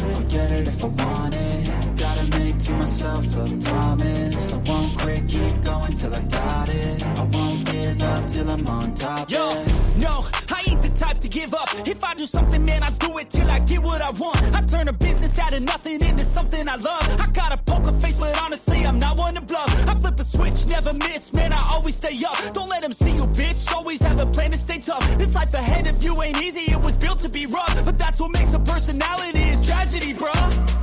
I'll get it if I want it. Gotta make to myself a promise. I won't quit, keep going till I got it. I won't give up till I'm on top. Yo, no, I ain't the type to give up. If I do something, man, I do it till I get what I want. I turn a business out of nothing into something I love. I got a poker face, but honestly, I'm not one to bluff. I flip a switch, never miss, man, I always stay up. Don't let them see you, bitch, always have a plan to stay tough. This life ahead of you ain't easy, it was built to be rough. But that's what makes a personality, is tragedy, bruh.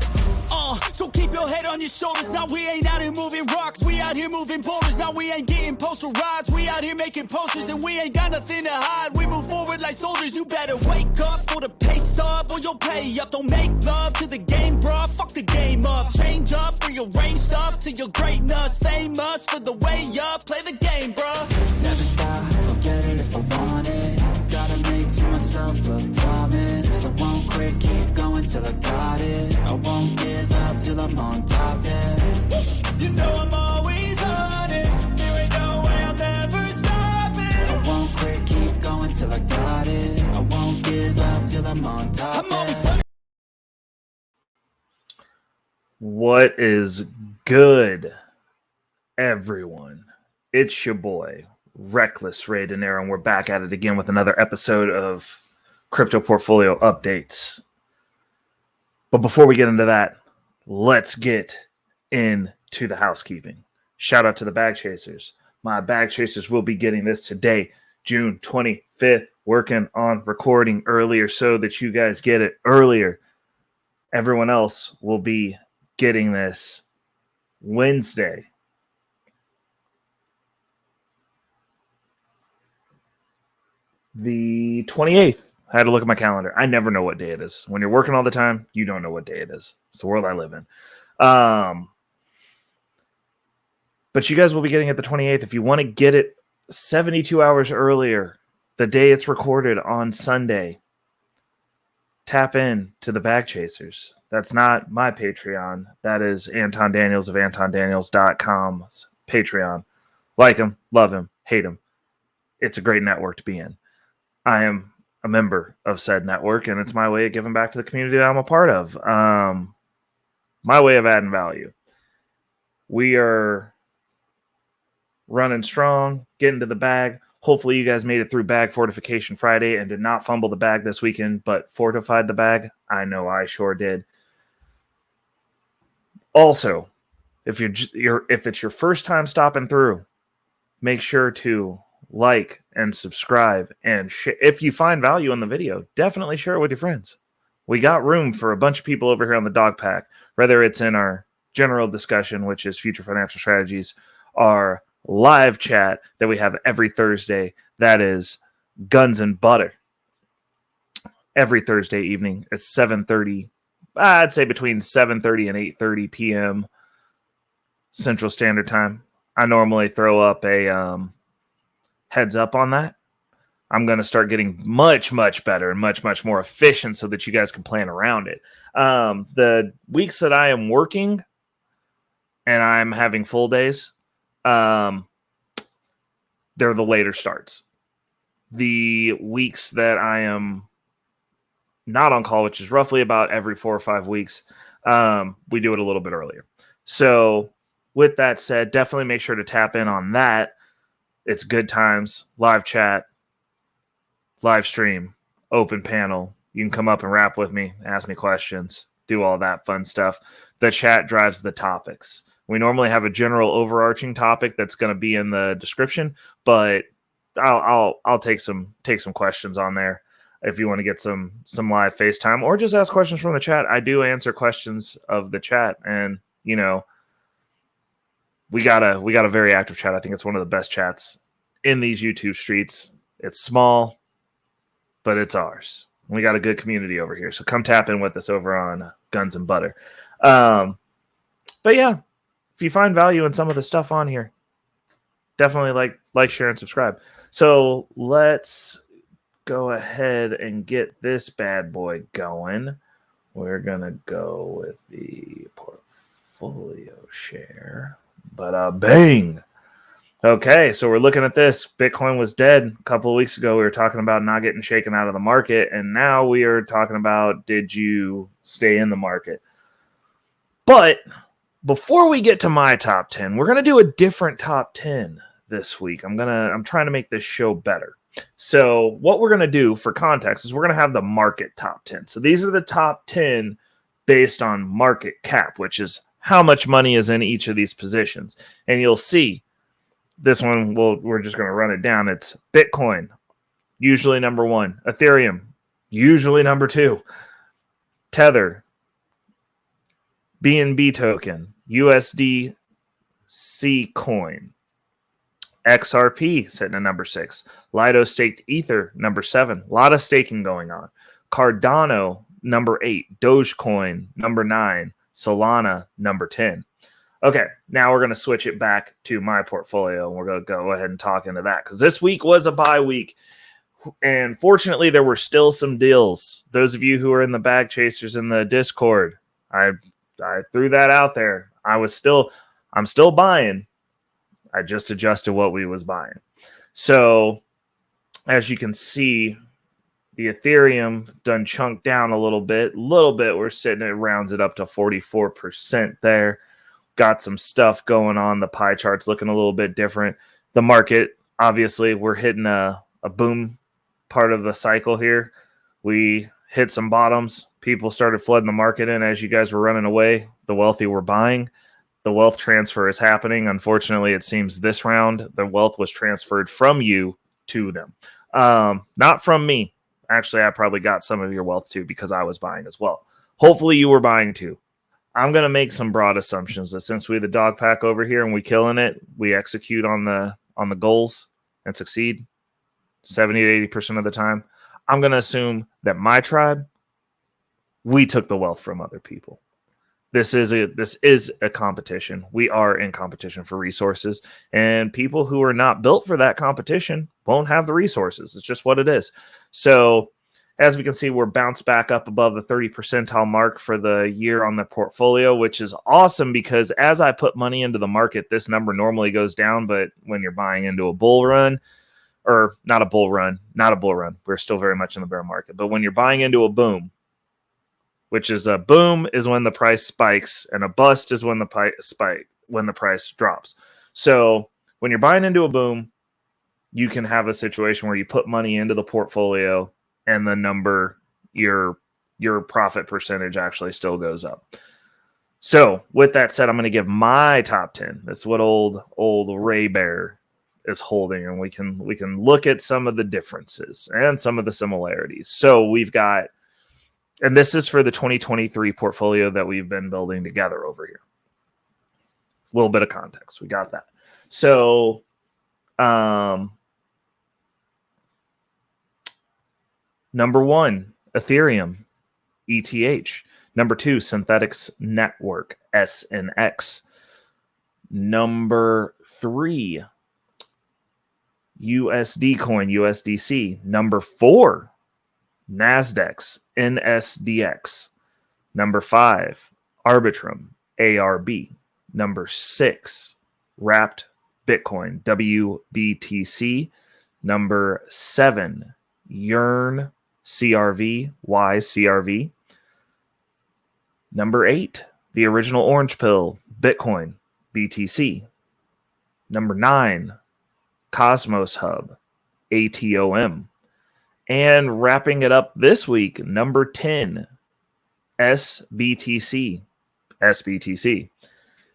So keep your head on your shoulders. Now we ain't out here moving rocks, we out here moving boulders. Now we ain't getting posterized, we out here making posters. And we ain't got nothing to hide, we move forward like soldiers. You better wake up for the pay stub, or you'll pay up. Don't make love to the game, bruh, fuck the game up. Change up, rearrange stuff to your greatness. Famous for the way up, play the game, bruh. Never stop, I'll get it if I want it. Gotta make to myself a promise. I won't quit, keep going till I got it. I won't give up till I'm on top, yeah. You know I'm always honest, there ain't no way I'll never stop it. I won't quit, keep going till I got it. I won't give up till I'm on top, I'm always yeah. What is good, everyone? It's your boy, Reckless Ray Dinero, and we're back at it again with another episode of Crypto Portfolio Updates. But before we get into that, let's get into the housekeeping. Shout out to the bag chasers. My bag chasers will be getting this today, June 25th, working on recording earlier so that you guys get it earlier. Everyone else will be getting this Wednesday, the 28th. I had to look at my calendar. I never know what day it is. When you're working all the time, you don't know what day it is. It's the world I live in. But you guys will be getting it the 28th. If you want to get it 72 hours earlier, the day it's recorded on Sunday, tap in to the Bag Chasers. That's not my Patreon. That is Anton Daniels of AntonDaniels.com's Patreon. Like him, love him, hate him. It's a great network to be in. I am a member of said network, and it's my way of giving back to the community that I'm a part of. My way of adding value. We are running strong, getting to the bag. Hopefully you guys made it through Bag Fortification Friday and did not fumble the bag this weekend, but fortified the bag. I know I sure did. Also, if it's your first time stopping through, make sure to like and subscribe, and if you find value in the video, definitely share it with your friends. We got room for a bunch of people over here on the dog pack, whether it's in our general discussion, which is future financial strategies, our live chat that we have every Thursday, that is Guns and Butter, every Thursday evening at 7:30. I'd say between 7:30 and 8:30 p.m. Central Standard Time. I normally throw up a heads up on that. I'm going to start getting much, much better and much, much more efficient so that you guys can plan around it. The weeks that I am working and I'm having full days, they're the later starts. The weeks that I am not on call, which is roughly about every 4 or 5 weeks, we do it a little bit earlier. So with that said, definitely make sure to tap in on that. It's good times, live chat, live stream, open panel. You can come up and rap with me, ask me questions, do all that fun stuff. The chat drives the topics. We normally have a general overarching topic that's going to be in the description, but I'll take some questions on there if you want to get some live FaceTime or just ask questions from the chat. I do answer questions of the chat, and you know, we got a very active chat. I think it's one of the best chats in these YouTube streets. It's small, but it's ours. We got a good community over here. So come tap in with us over on Guns and Butter. But yeah, if you find value in some of the stuff on here, definitely like, share, and subscribe. So let's go ahead and get this bad boy going. We're going to go with the portfolio share. But bang! Okay, so we're looking at this. Bitcoin was dead a couple of weeks ago. We were talking about not getting shaken out of the market, and now we are talking about, did you stay in the market? But before we get to my top 10, we're going to do a different top 10 this week. I'm trying to make this show better. So what we're going to do for context is we're going to have the market top 10. So these are the top 10 based on market cap, which is how much money is in each of these positions. And you'll see this one, we're just going to run it down. It's Bitcoin, usually number 1. Ethereum, usually number 2. Tether, BNB token, USDC coin, XRP sitting at number 6. Lido staked Ether, number 7. A lot of staking going on. Cardano, number 8. Dogecoin, number 9. Solana, number 10. Okay, now we're going to switch it back to my portfolio, and we're going to go ahead and talk into that because this week was a bye week, and fortunately, there were still some deals. Those of you who are in the bag chasers in the Discord, I threw that out there. I'm still buying. I just adjusted what we was buying. So, as you can see, the Ethereum done chunked down a little bit. We're sitting, it rounds it up to 44% there. Got some stuff going on. The pie chart's looking a little bit different. The market, obviously, we're hitting a boom part of the cycle here. We hit some bottoms. People started flooding the market in as you guys were running away. The wealthy were buying. The wealth transfer is happening. Unfortunately, it seems this round, the wealth was transferred from you to them. Not from me. Actually, I probably got some of your wealth too because I was buying as well. Hopefully, you were buying too. I'm going to make some broad assumptions that since we're the dog pack over here and we killing it, we execute on the goals and succeed 70 to 80% of the time. I'm going to assume that my tribe, we took the wealth from other people. This is a competition. We are in competition for resources, and people who are not built for that competition won't have the resources. It's just what it is. So as we can see, we're bounced back up above the 30 percentile mark for the year on the portfolio, which is awesome because as I put money into the market, this number normally goes down. But when you're buying into a bull run, or not a bull run, we're still very much in the bear market. But when you're buying into a boom, which is a boom is when the price spikes and a bust is when the price drops. So when you're buying into a boom, you can have a situation where you put money into the portfolio and the number, your profit percentage actually still goes up. So with that said, I'm going to give my top 10. That's what old Ray Bear is holding, and we can look at some of the differences and some of the similarities. So we've got, and this is for the 2023 portfolio that we've been building together over here. A little bit of context. We got that. So number 1, Ethereum, ETH. Number 2, Synthetics Network, SNX. Number 3, USD coin, USDC. Number 4, Nasdaq's NSDX. Number 5, Arbitrum, ARB. Number 6, Wrapped Bitcoin, WBTC. Number 7, Yearn, CRV, YCRV. Number 8, the original orange pill, Bitcoin, BTC. Number 9, Cosmos Hub, ATOM. And wrapping it up this week, number 10, SBTC.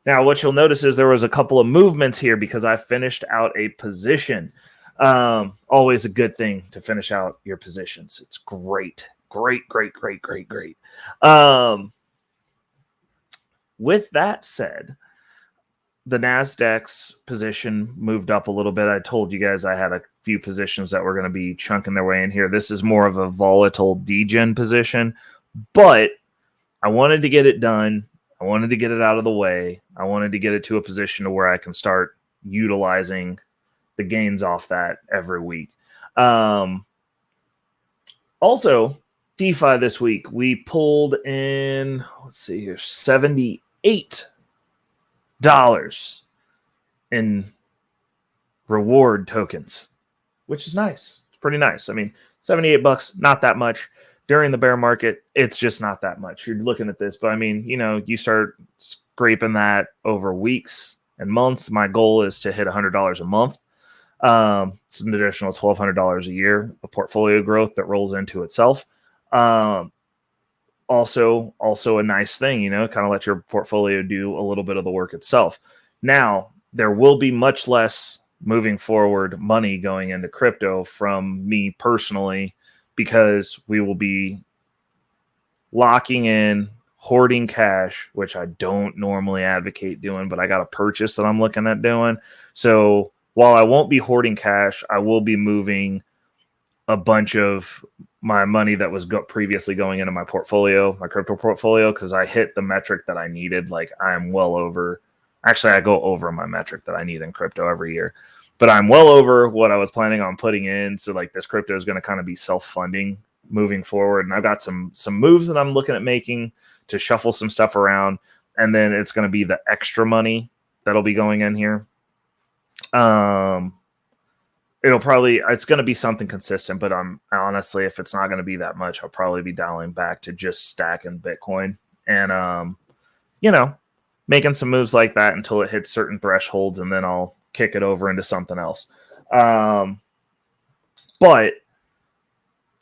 Now, what you'll notice is there was a couple of movements here because I finished out a position. Always a good thing to finish out your positions. It's great. With that said, the Nasdaq's position moved up a little bit. I told you guys I had a few positions that were going to be chunking their way in here. This is more of a volatile degen position, but I wanted to get it done. I wanted to get it out of the way. I wanted to get it to a position to where I can start utilizing the gains off that every week. Also, DeFi this week, we pulled in, let's see here, $78 in reward tokens, which is nice. It's pretty nice. I mean, $78, not that much. During the bear market, it's just not that much. You're looking at this, but I mean, you start scraping that over weeks and months. My goal is to hit $100 a month. It's an additional $1,200 a year of portfolio growth that rolls into itself. Also a nice thing, kind of let your portfolio do a little bit of the work itself. Now, there will be much less moving forward money going into crypto from me personally, because we will be locking in, hoarding cash, which I don't normally advocate doing, but I got a purchase that I'm looking at doing. So while I won't be hoarding cash, I will be moving a bunch of my money that was previously going into my portfolio, my crypto portfolio, because I hit the metric that I needed. Like I'm well over, actually I go over my metric that I need in crypto every year, but I'm well over what I was planning on putting in. So like this crypto is going to kind of be self-funding moving forward. And I've got some moves that I'm looking at making to shuffle some stuff around. And then it's going to be the extra money that'll be going in here. It's going to be something consistent, but honestly, if it's not going to be that much, I'll probably be dialing back to just stacking Bitcoin and, making some moves like that until it hits certain thresholds, and then I'll kick it over into something else. But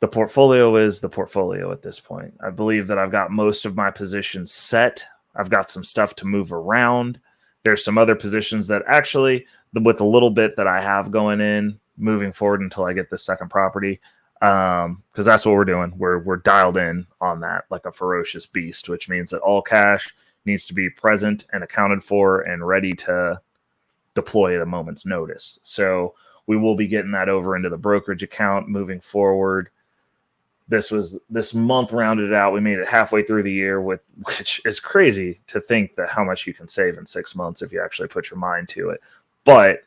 the portfolio is the portfolio at this point. I believe that I've got most of my positions set. I've got some stuff to move around. There's some other positions that actually, with a little bit that I have going in, moving forward until I get this second property, because that's what we're doing. We're dialed in on that like a ferocious beast, which means that all cash needs to be present and accounted for and ready to deploy at a moment's notice. So we will be getting that over into the brokerage account moving forward. This month rounded out. We made it halfway through the year, which is crazy to think that how much you can save in 6 months if you actually put your mind to it. But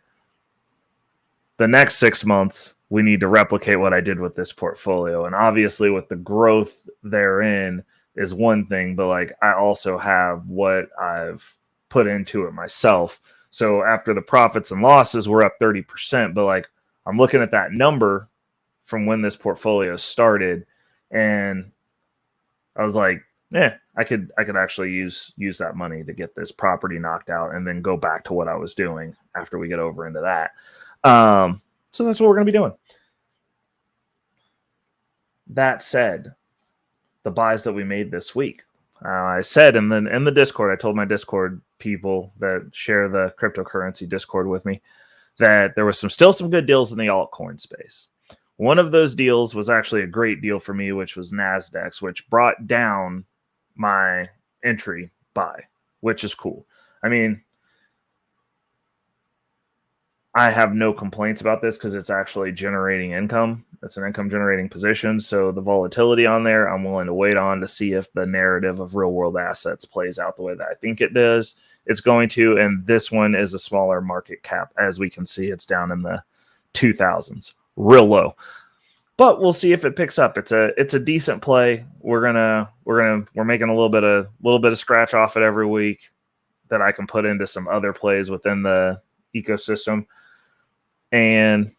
the next 6 months, we need to replicate what I did with this portfolio. And obviously with the growth therein is one thing, but like I also have what I've put into it myself. So after the profits and losses, we're up 30%, but like I'm looking at that number from when this portfolio started, and I was like, I could actually use that money to get this property knocked out and then go back to what I was doing after we get over into that. So that's what we're going to be doing. That said, the buys that we made this week, I said in the Discord, I told my Discord people that share the cryptocurrency Discord with me that there was still some good deals in the altcoin space. One of those deals was actually a great deal for me, which was Nasdaq's, which brought down my entry buy, which is cool. I mean, I have no complaints about this because it's actually generating income. It's an income generating position. So the volatility on there, I'm willing to wait on to see if the narrative of real world assets plays out the way that I think it does. It's going to, and this one is a smaller market cap. As we can see, it's down in the 2000s, real low. But we'll see if it picks up. It's a decent play. We're making a little bit of scratch off it every week that I can put into some other plays within the ecosystem. And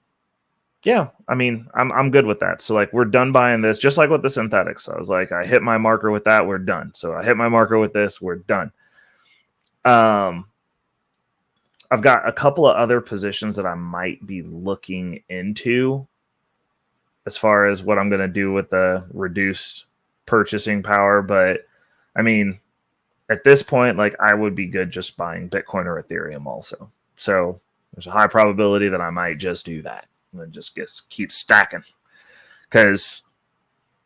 yeah, I mean, I'm good with that. So like we're done buying this, just like with the synthetics. I was like, I hit my marker with that, we're done. So I hit my marker with this, we're done. I've got a couple of other positions that I might be looking into as far as what I'm going to do with the reduced purchasing power. But I mean, at this point, like I would be good just buying Bitcoin or Ethereum also. So there's a high probability that I might just do that and just keep stacking. Because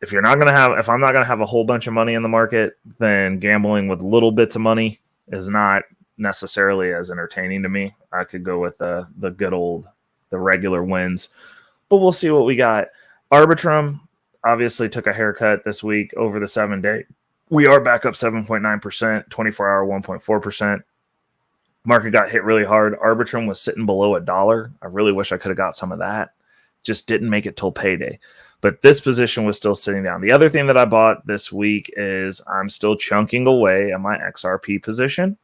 if I'm not going to have a whole bunch of money in the market, then gambling with little bits of money is not necessarily as entertaining to me. I could go with the regular wins, but we'll see what we got. Arbitrum obviously took a haircut this week over the 7-day. We are back up 7.9%, 24-hour 1.4%. Market got hit really hard. Arbitrum was sitting below $1. I really wish I could have got some of that. Just didn't make it till payday. But this position was still sitting down. The other thing that I bought this week is I'm still chunking away at my XRP position.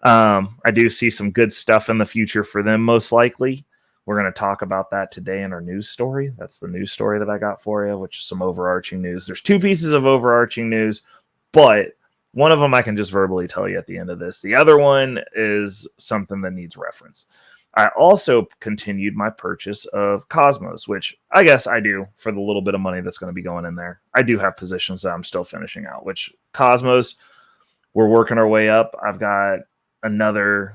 I do see some good stuff in the future for them, most likely. We're going to talk about that today in our news story. That's the news story that I got for you, which is some overarching news. There's two pieces of overarching news, but one of them I can just verbally tell you at the end of this. The other one is something that needs reference. I also continued my purchase of Cosmos, which I guess I do for the little bit of money that's going to be going in there. I do have positions that I'm still finishing out, which Cosmos, we're working our way up. I've got another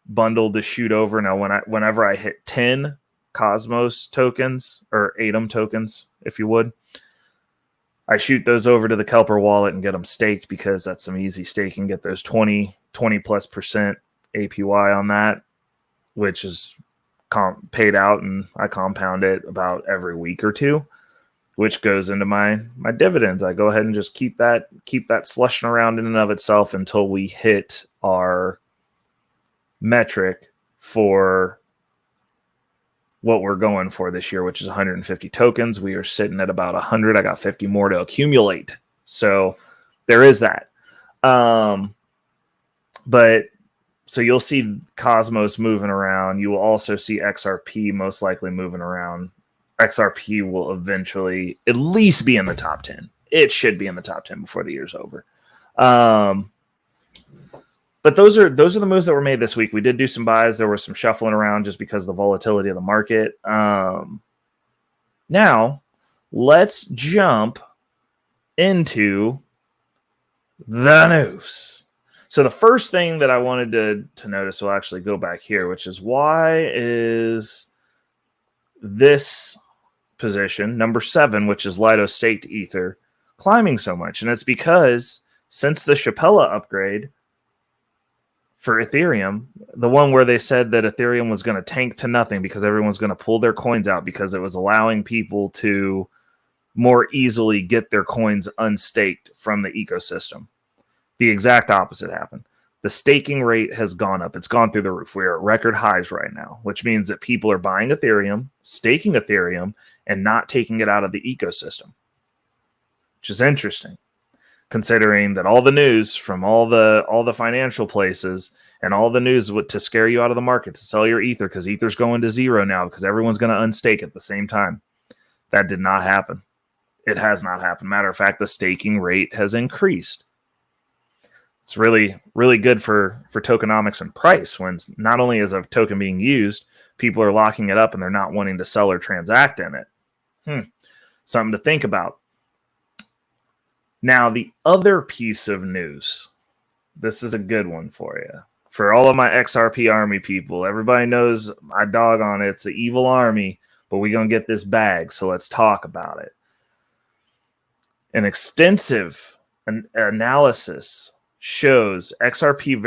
bundle to shoot over. Now, whenever I hit 10 Cosmos tokens or ATOM tokens, if you would, I shoot those over to the Kelper wallet and get them staked, because that's some easy staking. Get those 20 plus % APY on that, which is paid out, and I compound it about every week or two, which goes into my dividends. I go ahead and just keep that slushing around in and of itself until we hit our metric for what we're going for this year, which is 150 tokens. We are sitting at about 100. I got 50 more to accumulate. So there is that. But so you'll see Cosmos moving around. You will also see XRP most likely moving around. XRP will eventually at least be in the top 10. It should be in the top 10 before the year's over. But those are the moves that were made this week. We did do some buys. There was some shuffling around just because of the volatility of the market. Now, let's jump into the news. So the first thing that I wanted to notice, will actually go back here, which is, why is this position, number 7, which is Lido staked Ether, climbing so much? And it's because since the Chapella upgrade for Ethereum, the one where they said that Ethereum was going to tank to nothing because everyone's going to pull their coins out because it was allowing people to more easily get their coins unstaked from the ecosystem, the exact opposite happened. The staking rate has gone up. It's gone through the roof. We are at record highs right now, which means that people are buying Ethereum, staking Ethereum, and not taking it out of the ecosystem, which is interesting, considering that all the news from all the financial places and all the news to scare you out of the market, to sell your Ether because Ether's going to zero now because everyone's going to unstake at the same time. That did not happen. It has not happened. Matter of fact, the staking rate has increased. It's really, really good for tokenomics and price, when not only is a token being used, people are locking it up and they're not wanting to sell or transact in it. Something to think about. Now, the other piece of news, this is a good one for you. For all of my XRP Army people, everybody knows I dog on it. It's the evil army, but we're going to get this bag, so let's talk about it. An extensive analysis shows XRP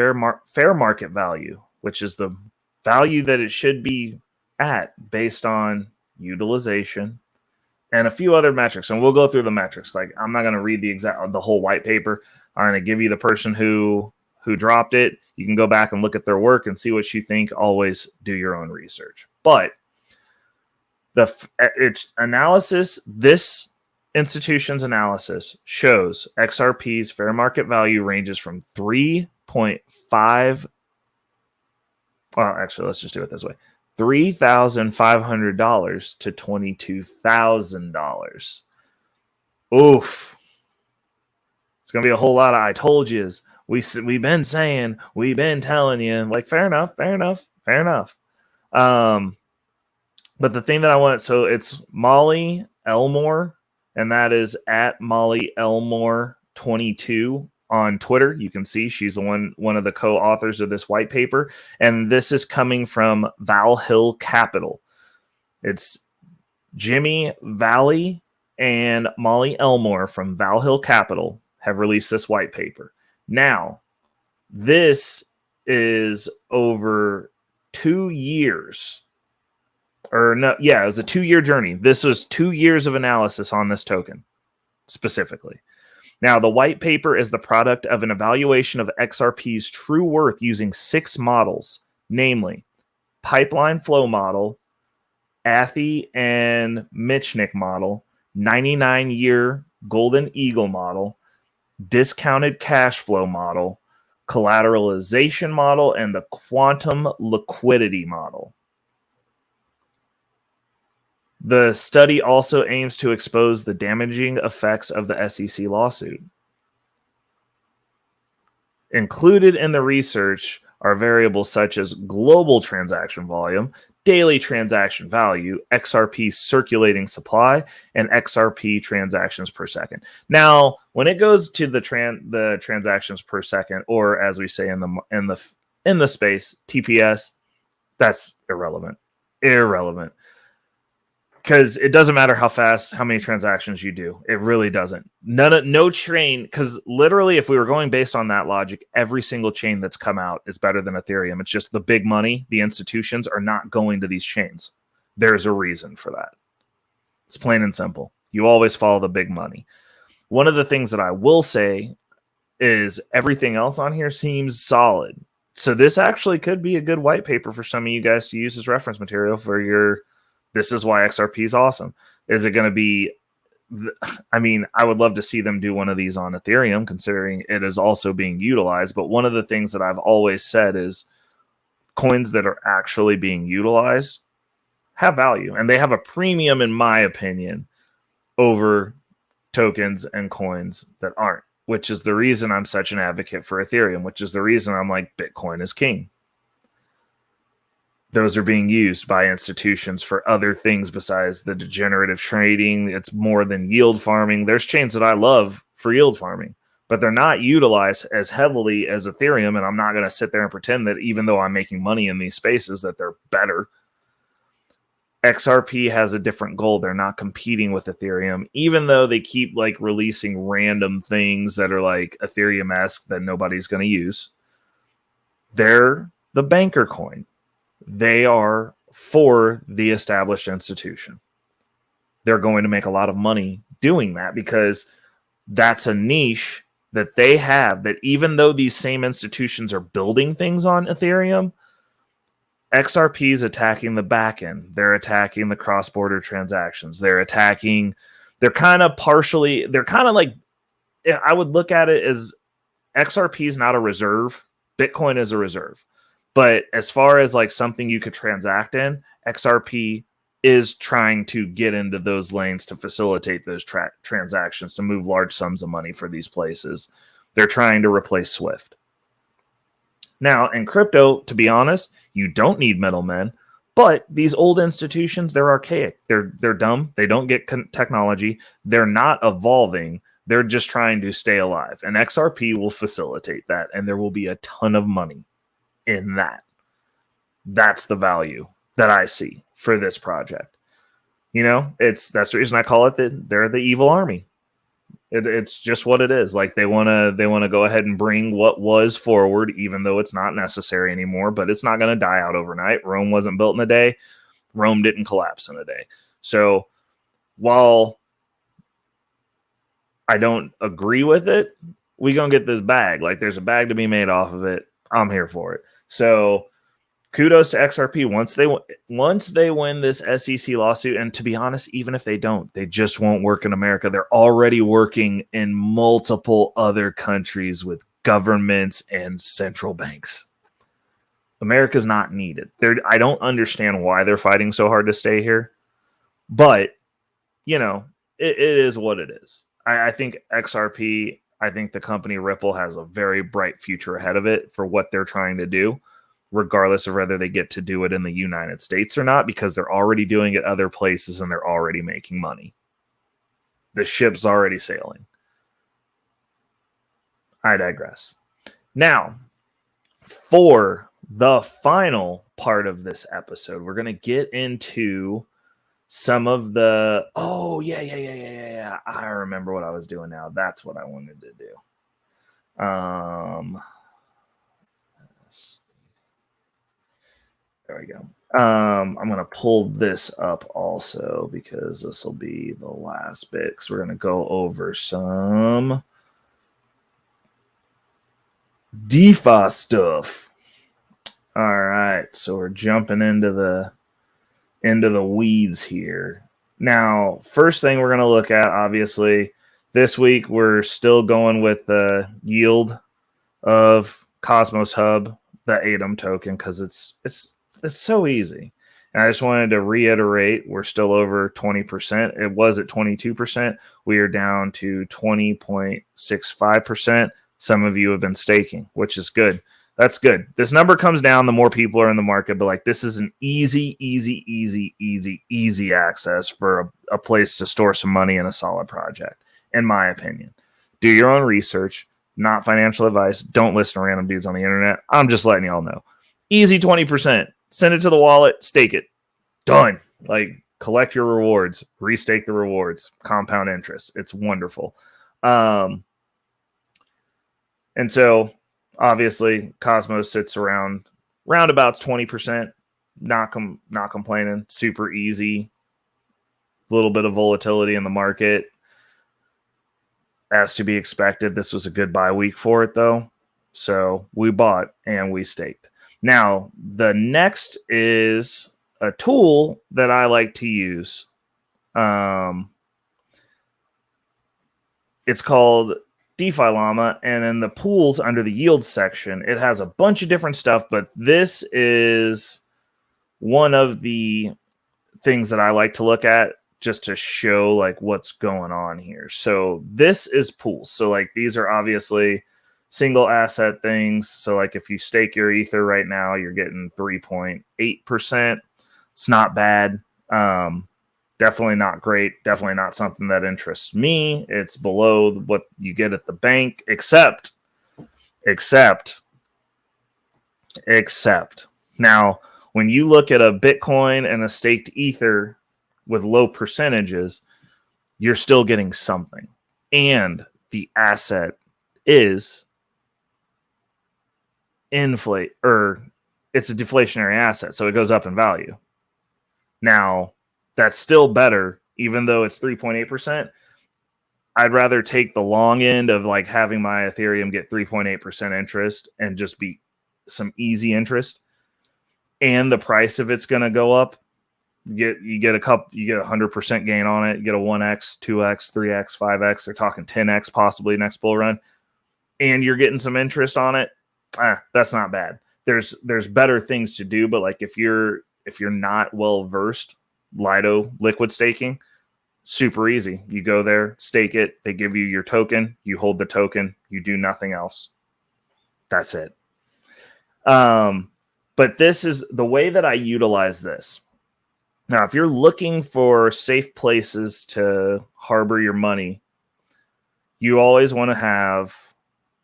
fair market value, which is the value that it should be at based on utilization, and a few other metrics, and we'll go through the metrics. Like, I'm not going to read the whole white paper. I'm going to give you the person who dropped it. You can go back and look at their work and see what you think. Always do your own research. But its analysis, this institution's analysis, shows XRP's fair market value ranges from 3.5. Well, actually, let's just do it this way. $3,500 to $22,000. Oof. It's going to be a whole lot of I told yous. We've been saying, we've been telling you. Like, fair enough. But the thing that I want, so it's Molly Elmore, and that is at Molly Elmore 22 on Twitter. You can see she's the one of the co-authors of this white paper, and this is coming from Val Hill Capital. It's Jimmy Valley and Molly Elmore from Val Hill Capital have released this white paper. Now, this is over 2 years. Or no, yeah, it was a 2-year journey. This was 2 years of analysis on this token specifically. Now, the white paper is the product of an evaluation of XRP's true worth using 6 models, namely pipeline flow model, Athey and Michnik model, 99-year golden eagle model, discounted cash flow model, collateralization model, and the quantum liquidity model. The study also aims to expose the damaging effects of the SEC lawsuit. Included in the research are variables such as global transaction volume, daily transaction value, XRP circulating supply, and XRP transactions per second. Now, when it goes to the transactions per second, or as we say in the space, TPS, that's irrelevant. Irrelevant. Because it doesn't matter how fast, how many transactions you do. It really doesn't. No chain, because literally, if we were going based on that logic, every single chain that's come out is better than Ethereum. It's just the big money, the institutions are not going to these chains. There's a reason for that. It's plain and simple. You always follow the big money. One of the things that I will say is everything else on here seems solid. So this actually could be a good white paper for some of you guys to use as reference material for your... This is why XRP is awesome. Is it going to be... I mean, I would love to see them do one of these on Ethereum, considering it is also being utilized. But one of the things that I've always said is coins that are actually being utilized have value. And they have a premium, in my opinion, over tokens and coins that aren't. Which is the reason I'm such an advocate for Ethereum. Which is the reason I'm like, Bitcoin is king. Those are being used by institutions for other things besides the degenerative trading. It's more than yield farming. There's chains that I love for yield farming, but they're not utilized as heavily as Ethereum. And I'm not going to sit there and pretend that even though I'm making money in these spaces, that they're better. XRP has a different goal. They're not competing with Ethereum, even though they keep like releasing random things that are like Ethereum-esque that nobody's going to use. They're the banker coin. They are for the established institution. They're going to make a lot of money doing that because that's a niche that they have, that even though these same institutions are building things on Ethereum, XRP is attacking the back end. They're attacking the cross-border transactions. They're kind of like, I would look at it as XRP is not a reserve. Bitcoin is a reserve. But as far as like something you could transact in, XRP is trying to get into those lanes to facilitate those transactions, to move large sums of money for these places. They're trying to replace Swift. Now, in crypto, to be honest, you don't need middlemen, but these old institutions, they're archaic. They're dumb. They don't get technology. They're not evolving. They're just trying to stay alive. And XRP will facilitate that, and there will be a ton of money in that. That's the value that I see for this project. You know, that's the reason I call it they're the evil army. It's just what it is. Like they want to go ahead and bring what was forward, even though it's not necessary anymore, but it's not going to die out overnight. Rome wasn't built in a day. Rome didn't collapse in a day. So while I don't agree with it, we going to get this bag. Like there's a bag to be made off of it. I'm here for it. So kudos to XRP once they win this SEC lawsuit. And to be honest, even if they don't, they just won't work in America. They're already working in multiple other countries with governments and central banks. America's not needed. I don't understand why they're fighting so hard to stay here, but you know, it is what it is. I think XRP, I think the company Ripple has a very bright future ahead of it for what they're trying to do, regardless of whether they get to do it in the United States or not, because they're already doing it other places and they're already making money. The ship's already sailing. I digress. Now, for the final part of this episode, we're going to get into some of the... Oh, yeah. I remember what I was doing now. That's what I wanted to do. There we go. I'm going to pull this up also because this will be the last bit, because we're going to go over some DeFi stuff. All right, so we're jumping into the weeds here. Now, first thing we're going to look at, obviously, this week we're still going with the yield of Cosmos Hub, the ATOM token, because it's so easy. And I just wanted to reiterate, we're still over 20%. It was at 22%. We are down to 20.65%. Some of you have been staking, which is good. That's good. This number comes down the more people are in the market, but like this is an easy access for a place to store some money in a solid project, in my opinion. Do your own research, not financial advice. Don't listen to random dudes on the internet. I'm just letting y'all know. Easy 20%. Send it to the wallet, stake it. Done. Like, collect your rewards, restake the rewards, compound interest. It's wonderful. And so obviously Cosmos sits around about 20%. Not complaining. Super easy. A little bit of volatility in the market. As to be expected, this was a good buy week for it, though. So we bought and we staked. Now, the next is a tool that I like to use. It's called DeFi Llama, and in the pools under the yield section, it has a bunch of different stuff, but this is one of the things that I like to look at just to show like what's going on here. So this is pools. So like these are obviously single asset things. So like if you stake your Ether right now, you're getting 3.8%. It's not bad. Definitely not great. Definitely not something that interests me. It's below what you get at the bank, except. Now, when you look at a Bitcoin and a staked Ether with low percentages, you're still getting something. And the asset is it's a deflationary asset, so it goes up in value. Now, that's still better, even though it's 3.8%. I'd rather take the long end of like having my Ethereum get 3.8% interest and just be some easy interest. And the price of it's going to go up. You get 100% gain on it. You get a 1x, 2x, 3x, 5x. They're talking 10x possibly next bull run. And you're getting some interest on it. That's not bad. There's better things to do, but like if you're not well versed, Lido liquid staking, super easy. You go there, stake it, they give you your token, you hold the token, you do nothing else. That's it. But this is the way that I utilize this. Now, if you're looking for safe places to harbor your money, you always want to have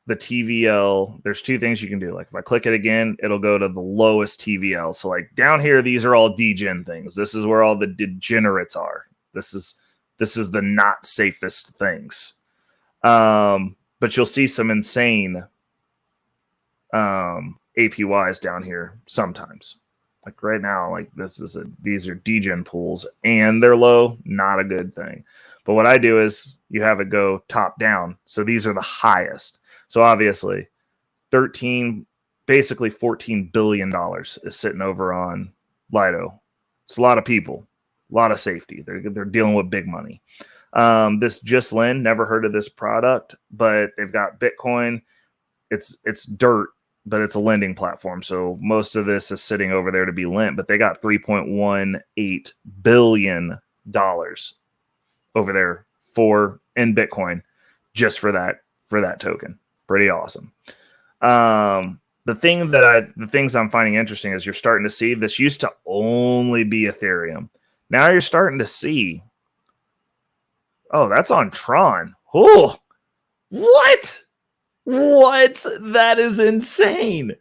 the TVL. There's two things you can do. Like if I click it again, it'll go to the lowest TVL. So like down here, these are all degen things. This is where all the degenerates are. This is the not safest things. But you'll see some insane APYs down here sometimes. Like right now, like these are degen pools and they're low, not a good thing. But what I do is you have it go top down. So these are the highest. So obviously basically $14 billion is sitting over on Lido. It's a lot of people, a lot of safety. They're dealing with big money. This Just Lend, never heard of this product, but they've got Bitcoin. It's dirt, but it's a lending platform. So most of this is sitting over there to be lent, but they got $3.18 billion over there in Bitcoin just for that token. Pretty awesome. The things I'm finding interesting is you're starting to see this used to only be Ethereum. Now you're starting to see, oh, that's on Tron. Oh, what? That is insane.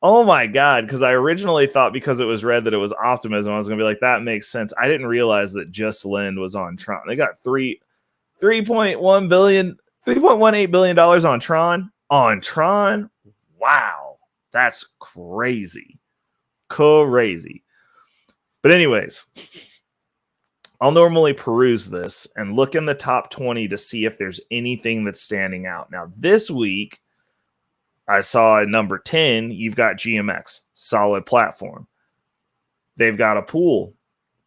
Oh my God. Because I originally thought because it was red that it was optimism. I was going to be like, that makes sense. I didn't realize that Just Lend was on Tron. They got $3.18 billion on Tron. On Tron. Wow. That's crazy. But anyways, I'll normally peruse this and look in the top 20 to see if there's anything that's standing out. Now, this week, I saw at number 10, you've got GMX, solid platform. They've got a pool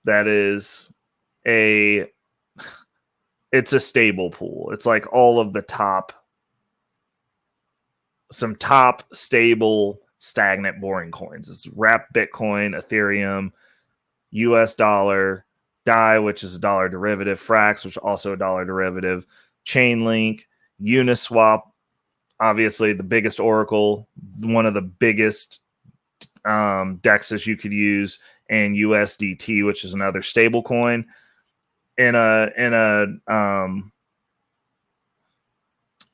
that is it's a stable pool. It's like all of the some top stable, stagnant, boring coins. It's Wrap, Bitcoin, Ethereum, US dollar, DAI, which is a dollar derivative, Frax, which is also a dollar derivative, Chainlink, Uniswap, obviously the biggest Oracle, one of the biggest dexes you could use, and USDT, which is another stable coin, in a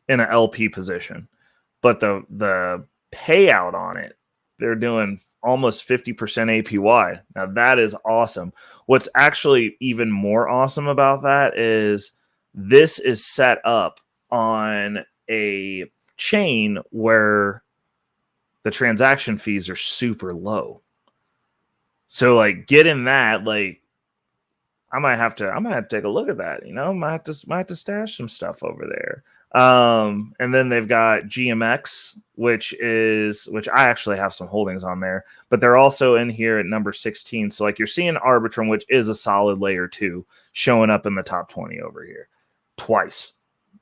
LP position. But the payout on it, they're doing almost 50% APY. Now that is awesome. What's actually even more awesome about that is this is set up on a chain where the transaction fees are super low. So like getting that, like I might have to take a look at that. You know, might have to stash some stuff over there. And then they've got GMX, which I actually have some holdings on there, but they're also in here at number 16. So like you're seeing Arbitrum, which is a solid layer 2, showing up in the top 20 over here twice,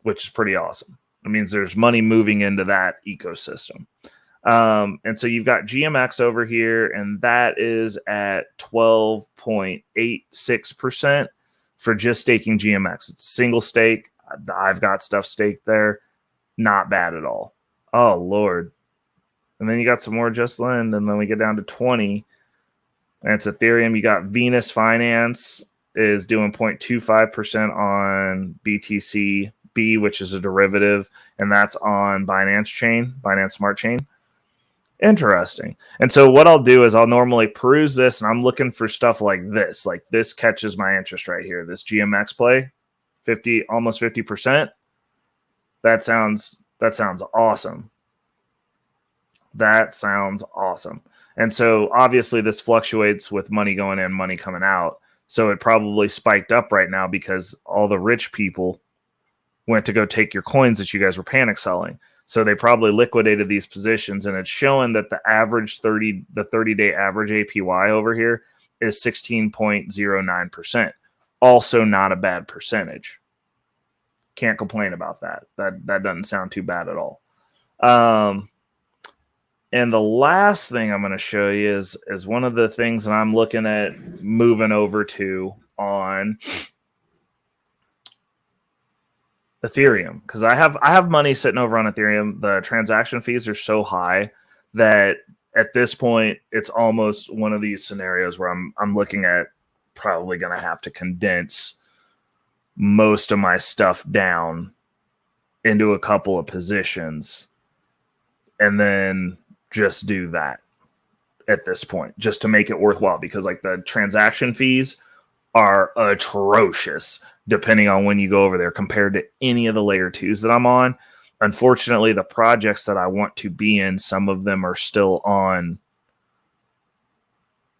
which is pretty awesome. It means there's money moving into that ecosystem. And so you've got GMX over here, and that is at 12.86% for just staking GMX. It's single stake. I've got stuff staked there. Not bad at all. Oh, Lord. And then you got some more Just Lend, and then we get down to 20. And it's Ethereum. You got Venus Finance is doing 0.25% on BTC B, which is a derivative, and that's on Binance Smart Chain. Interesting. And so what I'll do is I'll normally peruse this, and I'm looking for stuff like this. Like this catches my interest right here. This GMX play, almost 50%. That sounds awesome. That sounds awesome. And so obviously this fluctuates with money going in, money coming out. So it probably spiked up right now because all the rich people went to go take your coins that you guys were panic selling. So they probably liquidated these positions, and it's showing that the 30-day average APY over here is 16.09%. Also not a bad percentage. Can't complain about that. That doesn't sound too bad at all. And the last thing I'm going to show you is one of the things that I'm looking at moving over to on Ethereum, because I have money sitting over on Ethereum. The transaction fees are so high that at this point it's almost one of these scenarios where I'm looking at probably going to have to condense most of my stuff down into a couple of positions and then just do that at this point just to make it worthwhile, because like the transaction fees are atrocious depending on when you go over there compared to any of the layer 2s that I'm on. Unfortunately, the projects that I want to be in, some of them are still on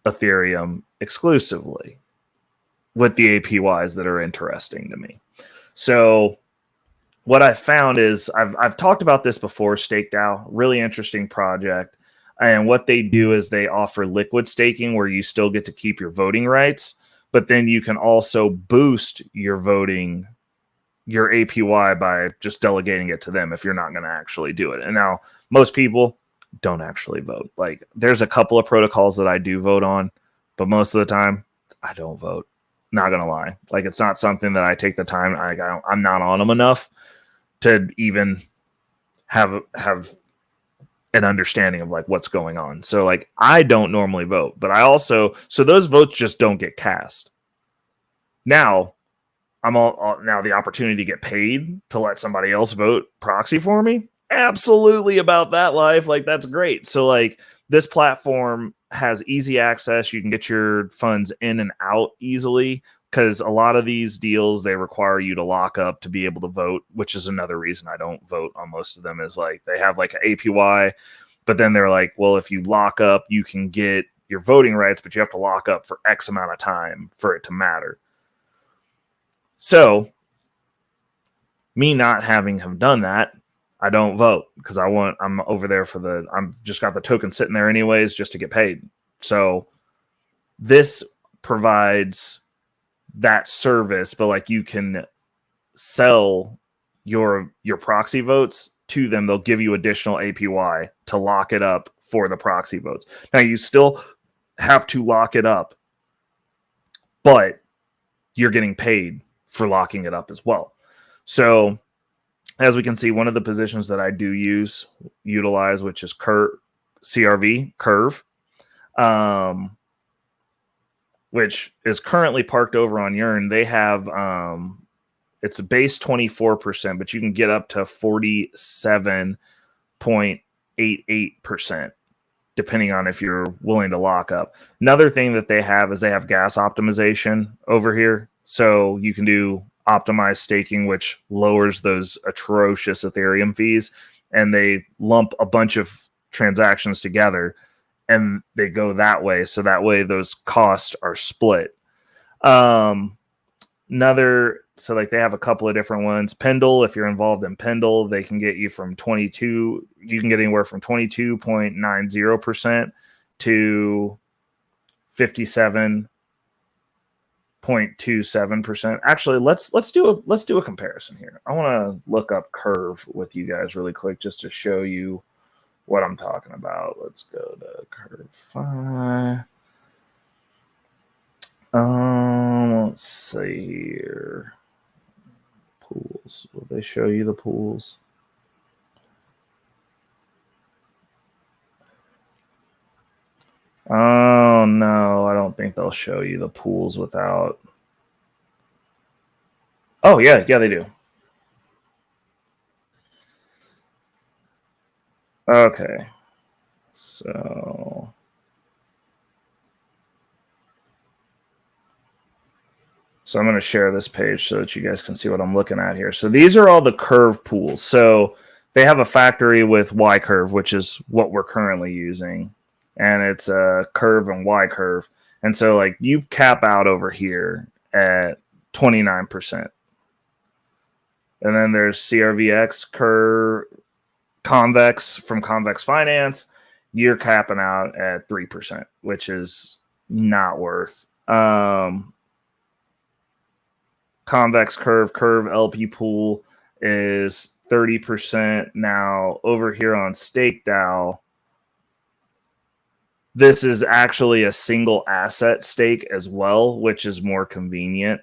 Ethereum exclusively with the APYs that are interesting to me. So what I found is I've talked about this before, StakeDAO, really interesting project. And what they do is they offer liquid staking where you still get to keep your voting rights, but then you can also boost your voting, your APY, by just delegating it to them if you're not going to actually do it. And now most people don't actually vote. Like there's a couple of protocols that I do vote on, but most of the time I don't vote. Not going to lie. Like it's not something that I take the time. I'm not on them enough to even have an understanding of like what's going on. So like I don't normally vote, but so those votes just don't get cast. Now now the opportunity to get paid to let somebody else vote proxy for me. Absolutely about that life. Like that's great. So like this platform has easy access. You can get your funds in and out easily, because a lot of these deals, they require you to lock up to be able to vote, which is another reason I don't vote on most of them. Is like they have like an APY, but then they're like, well, if you lock up, you can get your voting rights, but you have to lock up for X amount of time for it to matter. So me not having have done that, I don't vote because I'm over there I'm just got the token sitting there anyways just to get paid. So this provides that service, but like you can sell your proxy votes to them. They'll give you additional APY to lock it up for the proxy votes. Now you still have to lock it up but you're getting paid for locking it up as well. So as we can see, one of the positions that I do utilize, which is CRV, curve, which is currently parked over on Yearn. They have, it's a base 24%, but you can get up to 47.88%, depending on if you're willing to lock up. Another thing that they have is they have gas optimization over here. So you can do optimized staking, which lowers those atrocious Ethereum fees, and they lump a bunch of transactions together and they go that way. So that way those costs are split. So like they have a couple of different ones. Pendle, if you're involved in Pendle, they can get you from 22, you can get anywhere from 22.90% to 57.27%. Actually, let's do a comparison here. I want to look up Curve with you guys really quick just to show you what I'm talking about. Let's go to Curve 5. Let's see here. Pools. Will they show you the pools? Oh no, I don't think they'll show you the pools without. Oh yeah, they do. Okay, so I'm going to share this page so that you guys can see what I'm looking at here. So these are all the curve pools. So they have a factory with Y curve, which is what we're currently using, and it's a curve and Y curve. And so like you cap out over here at 29%. And then there's CRVX curve convex from Convex Finance. You're capping out at 3%, which is not worth. Convex curve LP pool is 30%. Now over here on StakeDAO, this is actually a single asset stake as well, which is more convenient.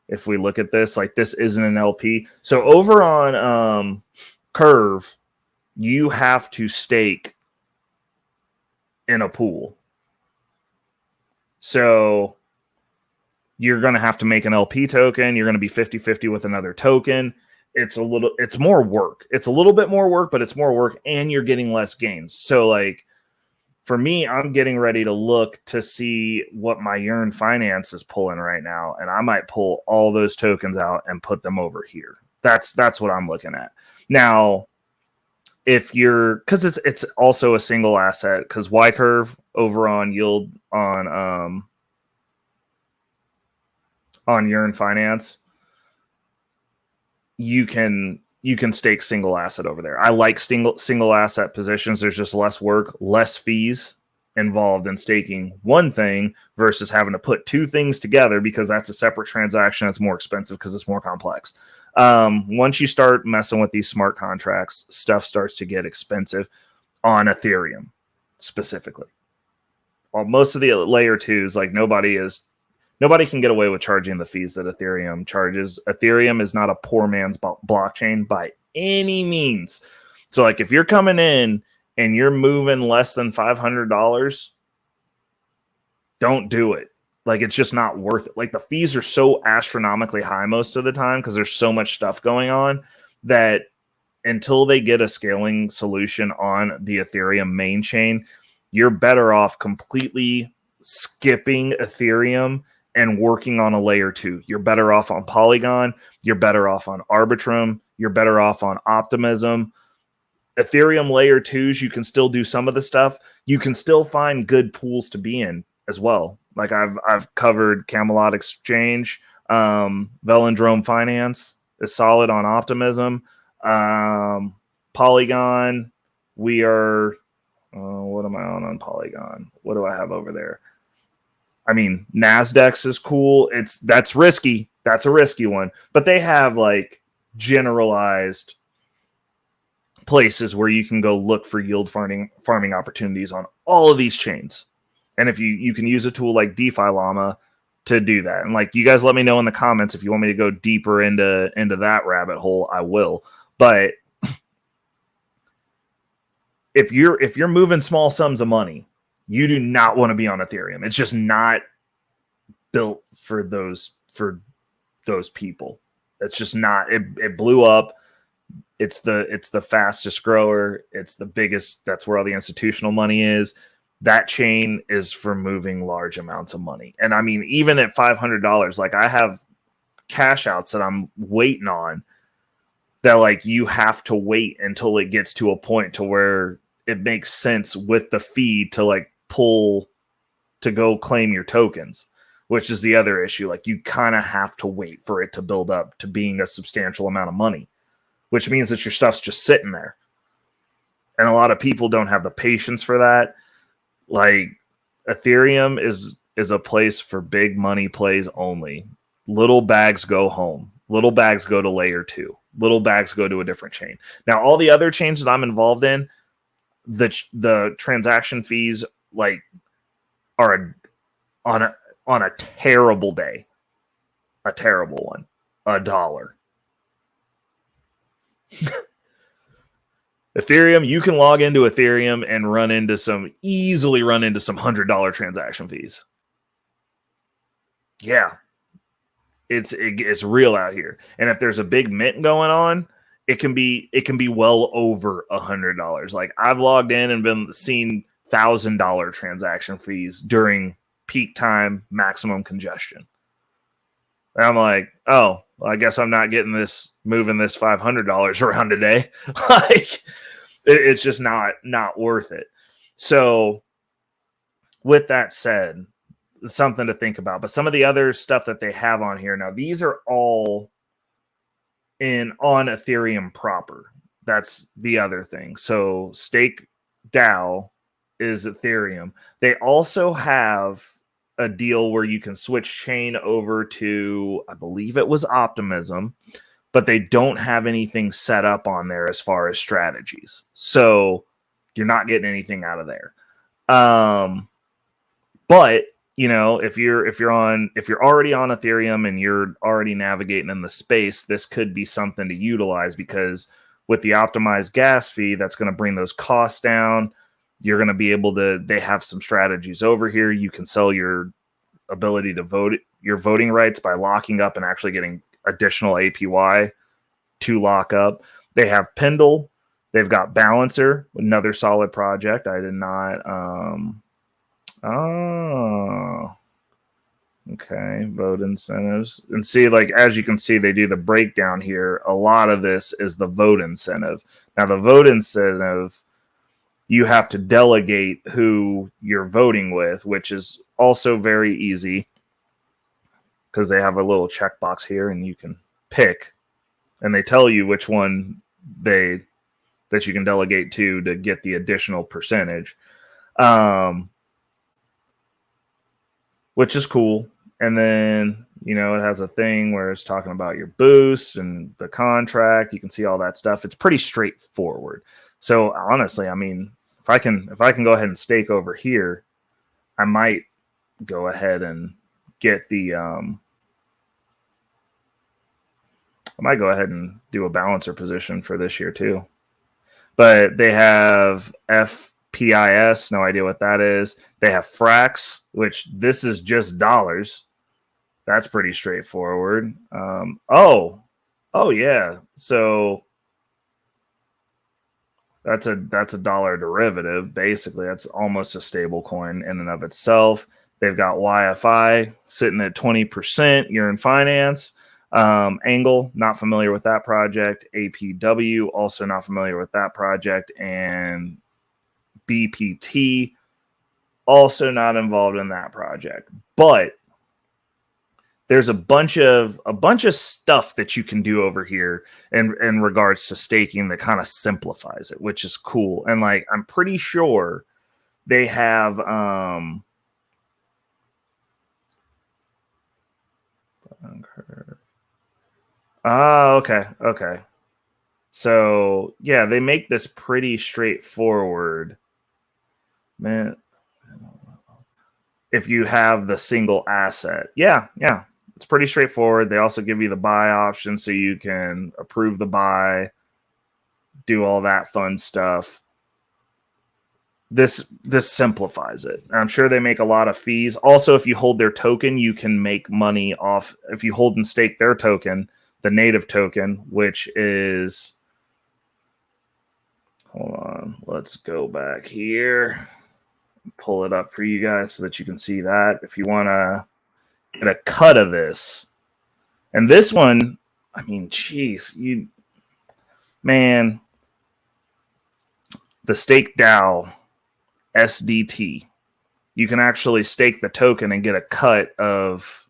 If we look at this, like this isn't an LP. So over on Curve, you have to stake in a pool. So you're going to have to make an LP token. You're going to be 50-50 with another token. It's more work. It's a little bit more work, but it's more work and you're getting less gains. So like for me, I'm getting ready to look to see what my Yearn Finance is pulling right now. And I might pull all those tokens out and put them over here. That's what I'm looking at. Now, if you're, because it's also a single asset, because Y curve over on yield on Yearn Finance, you can stake single asset over there. I like single asset positions. There's just less work, less fees involved in staking one thing versus having to put two things together, because that's a separate transaction. It's more expensive because it's more complex. Once you start messing with these smart contracts, stuff starts to get expensive on Ethereum specifically. Well, most of the layer twos, like nobody can get away with charging the fees that Ethereum charges. Ethereum is not a poor man's blockchain by any means. So like if you're coming in and you're moving less than $500, don't do it. Like it's just not worth it. Like the fees are so astronomically high most of the time because there's so much stuff going on that until they get a scaling solution on the Ethereum main chain, you're better off completely skipping Ethereum and working on a layer two. You're better off on Polygon. You're better off on Arbitrum. You're better off on Optimism. Ethereum layer twos, you can still do some of the stuff. You can still find good pools to be in as well. Like I've covered Camelot Exchange, Velindrome Finance is solid on Optimism. Polygon, we are. What am I on Polygon? What do I have over there? I mean, Nasdaq is cool. That's risky. That's a risky one. But they have like generalized places where you can go look for yield farming opportunities on all of these chains. And if you can use a tool like DeFi Llama to do that. And like, you guys let me know in the comments if you want me to go deeper into that rabbit hole, I will. But if you're moving small sums of money, you do not want to be on Ethereum. It's just not built for those people. It's just not. It blew up. It's the fastest grower. It's the biggest. That's where all the institutional money is. That chain is for moving large amounts of money. And I mean, even at $500, like I have cash outs that I'm waiting on that like you have to wait until it gets to a point to where it makes sense with the fee to like pull to go claim your tokens, which is the other issue. Like you kind of have to wait for it to build up to being a substantial amount of money, which means that your stuff's just sitting there. And a lot of people don't have the patience for that. Like Ethereum is a place for big money plays only. Little bags go home. Little bags go to layer 2. Little bags go to a different chain. Now, all the other chains that I'm involved in, the transaction fees like are on a terrible day, a terrible one, $1. Ethereum, you can log into Ethereum and easily run into some $100 transaction fees. Yeah, it's real out here. And if there's a big mint going on, it can be well over $100. Like I've logged in and been seeing $1,000 transaction fees during peak time, maximum congestion. And I'm like, oh, well, I guess I'm not moving this $500 around today. Like it's just not worth it. So with that said, it's something to think about. But some of the other stuff that they have on here now, these are all on Ethereum proper. That's the other thing. So Stake DAO is Ethereum. They also have a deal where you can switch chain over to, I believe it was Optimism, but they don't have anything set up on there as far as strategies. So you're not getting anything out of there. But you know, if you're already on Ethereum and you're already navigating in the space, this could be something to utilize, because with the optimized gas fee, that's going to bring those costs down. You're going to be able to, they have some strategies over here. You can sell your ability to vote, your voting rights, by locking up and actually getting additional APY to lock up. They have Pendle. They've got Balancer, another solid project. I did not, okay, vote incentives. And see, like, as you can see, they do the breakdown here. A lot of this is the vote incentive. Now, the vote incentive, you have to delegate who you're voting with, which is also very easy because they have a little checkbox here and you can pick, and they tell you which one that you can delegate to get the additional percentage, which is cool. And then, you know, it has a thing where it's talking about your boost and the contract. You can see all that stuff. It's pretty straightforward. So honestly, I mean, if I can go ahead and stake over here, I might go ahead and get the I might go ahead and do a balancer position for this year too. But they have FPIS, no idea what that is. They have Frax, which this is just dollars. That's pretty straightforward. Oh yeah. So that's a dollar derivative. Basically, that's almost a stable coin in and of itself. They've got YFI sitting at 20%. You're in finance. Angle, not familiar with that project. APW, also not familiar with that project. And BPT, also not involved in that project. But there's a bunch of stuff that you can do over here in regards to staking that kind of simplifies it, which is cool. And like, I'm pretty sure they have okay. So yeah, they make this pretty straightforward. Man, if you have the single asset. Yeah. It's pretty straightforward. They also give you the buy option so you can approve the buy, do all that fun stuff. This simplifies it. I'm sure they make a lot of fees. Also, if you hold their token, you can make money off. If you hold and stake their token, the native token, which is, hold on, let's go back here, pull it up for you guys so that you can see that. If you want to get a cut of this, and this one, I mean, geez, man, the stake DAO SDT, you can actually stake the token and get a cut of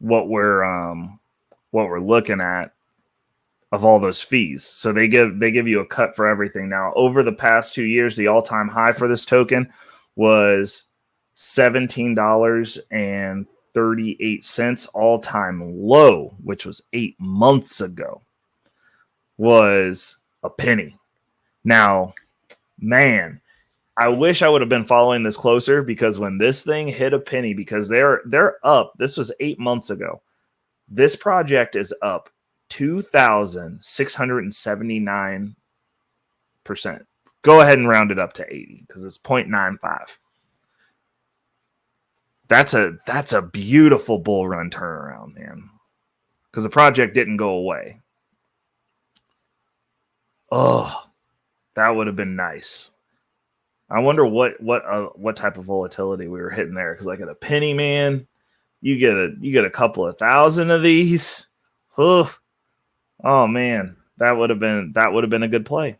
what we're looking at of all those fees. So they give you a cut for everything. Now, over the past 2 years, the all-time high for this token was $17.38. All-time low, which was 8 months ago, was a penny. Now, man, I wish I would have been following this closer, because when this thing hit a penny, because they're up, this was 8 months ago. This project is up 2,679%. Go ahead and round it up to 80 because it's 0.95. That's a beautiful bull run turnaround, man. Because the project didn't go away. Oh, that would have been nice. I wonder what type of volatility we were hitting there, because like at a penny, man, you get a couple of thousand of these. Oof. Oh man, that would have been a good play.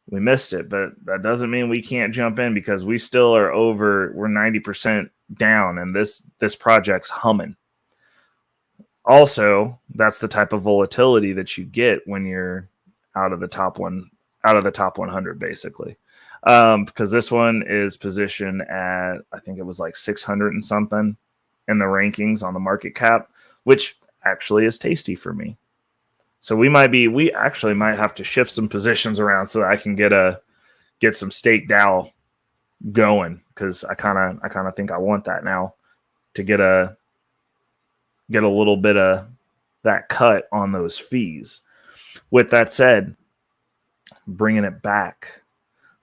We missed it, but that doesn't mean we can't jump in, because we still are we're 90% down, and this project's humming. Also, that's the type of volatility that you get when you're out of the top 100, basically. Because this one is positioned at, I think it was like 600 and something in the rankings on the market cap, which actually is tasty for me. So we actually might have to shift some positions around so that I can get some stake DAO going, because I kind of think I want that now, to get a little bit of that cut on those fees. With that said, bringing it back,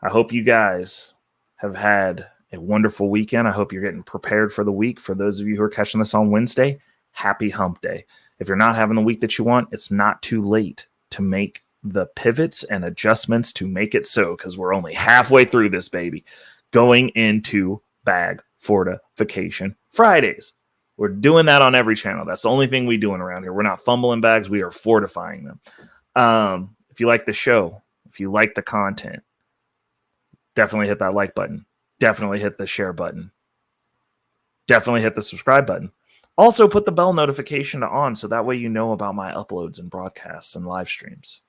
I hope you guys have had a wonderful weekend. I hope you're getting prepared for the week. For those of you who are catching this on Wednesday, happy hump day. If you're not having the week that you want, it's not too late to make the pivots and adjustments to make it so, because we're only halfway through this baby, going into bag fortification Fridays. We're doing that on every channel. That's the only thing we're doing around here. We're not fumbling bags. We are fortifying them. If you like the show, if you like the content, definitely hit that like button. Definitely hit the share button. Definitely hit the subscribe button. Also, put the bell notification on so that way you know about my uploads and broadcasts and live streams.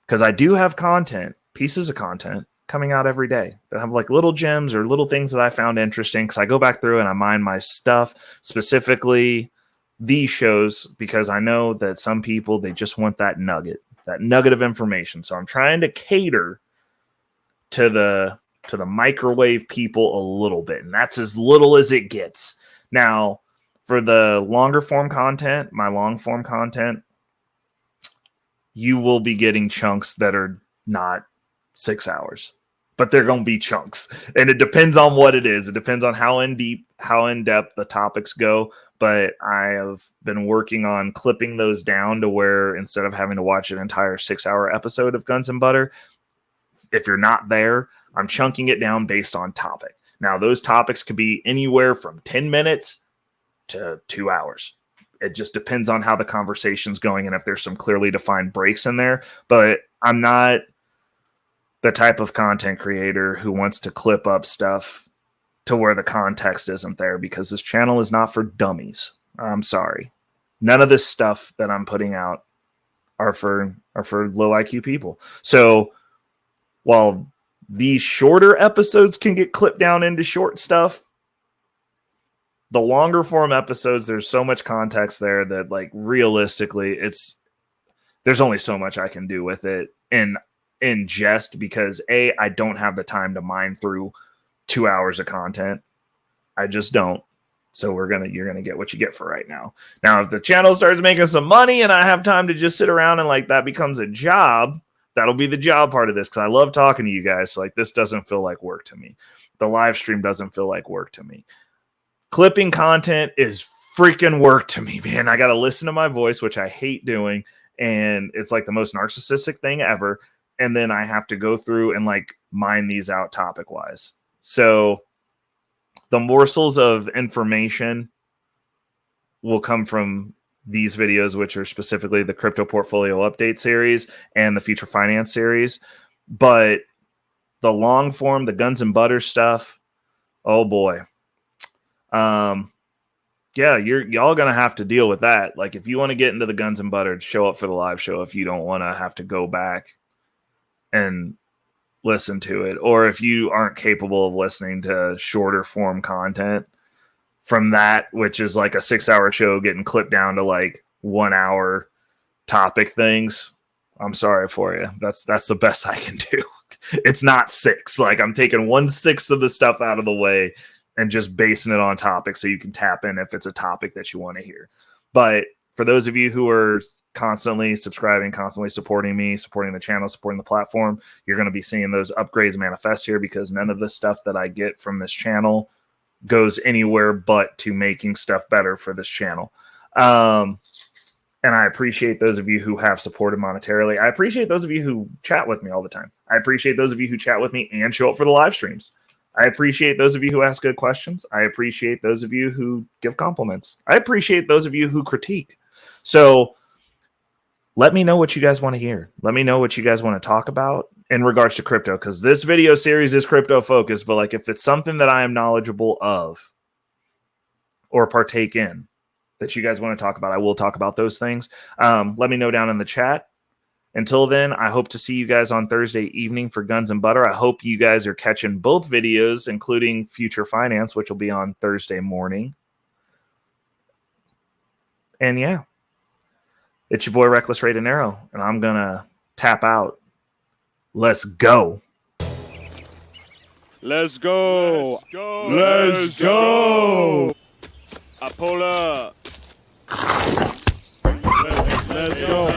Because I do have pieces of content coming out every day that have like little gems or little things that I found interesting, because I go back through and I mine my stuff, specifically these shows, because I know that some people, they just want that nugget of information. So I'm trying to cater to the microwave people a little bit, and that's as little as it gets. Now, for the longer form content, my long form content, you will be getting chunks that are not 6 hours, but they're going to be chunks, and it depends on what it is. It depends on how in depth the topics go. But I have been working on clipping those down to where, instead of having to watch an entire 6-hour episode of Guns and Butter, if you're not there, I'm chunking it down based on topic. Now, those topics could be anywhere from 10 minutes to 2 hours. It just depends on how the conversation's going and if there's some clearly defined breaks in there. But I'm not the type of content creator who wants to clip up stuff to where the context isn't there, because this channel is not for dummies. I'm sorry. None of this stuff that I'm putting out are for low IQ people. So while these shorter episodes can get clipped down into short stuff, the longer form episodes, there's so much context there that, like, realistically, there's only so much I can do with it in jest, because I don't have the time to mine through 2 hours of content. I just don't. So you're gonna get what you get for right now. Now, if the channel starts making some money and I have time to just sit around and like that becomes a job, that'll be the job part of this, because I love talking to you guys. So like this doesn't feel like work to me. The live stream doesn't feel like work to me. Clipping content is freaking work to me, man. I got to listen to my voice, which I hate doing. And it's like the most narcissistic thing ever. And then I have to go through and like mine these out topic wise. So the morsels of information will come from these videos, which are specifically the crypto portfolio update series and the future finance series. But the long form, the guns and butter stuff, oh boy. Yeah, y'all gonna have to deal with that. Like if you want to get into the guns and butter, show up for the live show if you don't want to have to go back and listen to it, or if you aren't capable of listening to shorter form content from that, which is like a 6-hour show getting clipped down to like 1 hour topic things, I'm sorry for you. That's the best I can do. It's not 6. Like I'm taking 1/6 of the stuff out of the way and just basing it on topics so you can tap in if it's a topic that you want to hear. But for those of you who are constantly subscribing, constantly supporting me, supporting the channel, supporting the platform, you're going to be seeing those upgrades manifest here, because none of the stuff that I get from this channel goes anywhere but to making stuff better for this channel. And I appreciate those of you who have supported monetarily. I appreciate those of you who chat with me all the time. I appreciate those of you who chat with me and show up for the live streams. I appreciate those of you who ask good questions. I appreciate those of you who give compliments. I appreciate those of you who critique. So let me know what you guys want to hear. Let me know what you guys want to talk about in regards to crypto, because this video series is crypto focused. But like if it's something that I am knowledgeable of or partake in that you guys want to talk about, I will talk about those things. Let me know down in the chat. Until then, I hope to see you guys on Thursday evening for Guns and Butter. I hope you guys are catching both videos, including Future Finance, which will be on Thursday morning. And yeah, it's your boy Reckless Ray Dinero, and I'm going to tap out. Let's go. Let's go. Let's go. I pull up.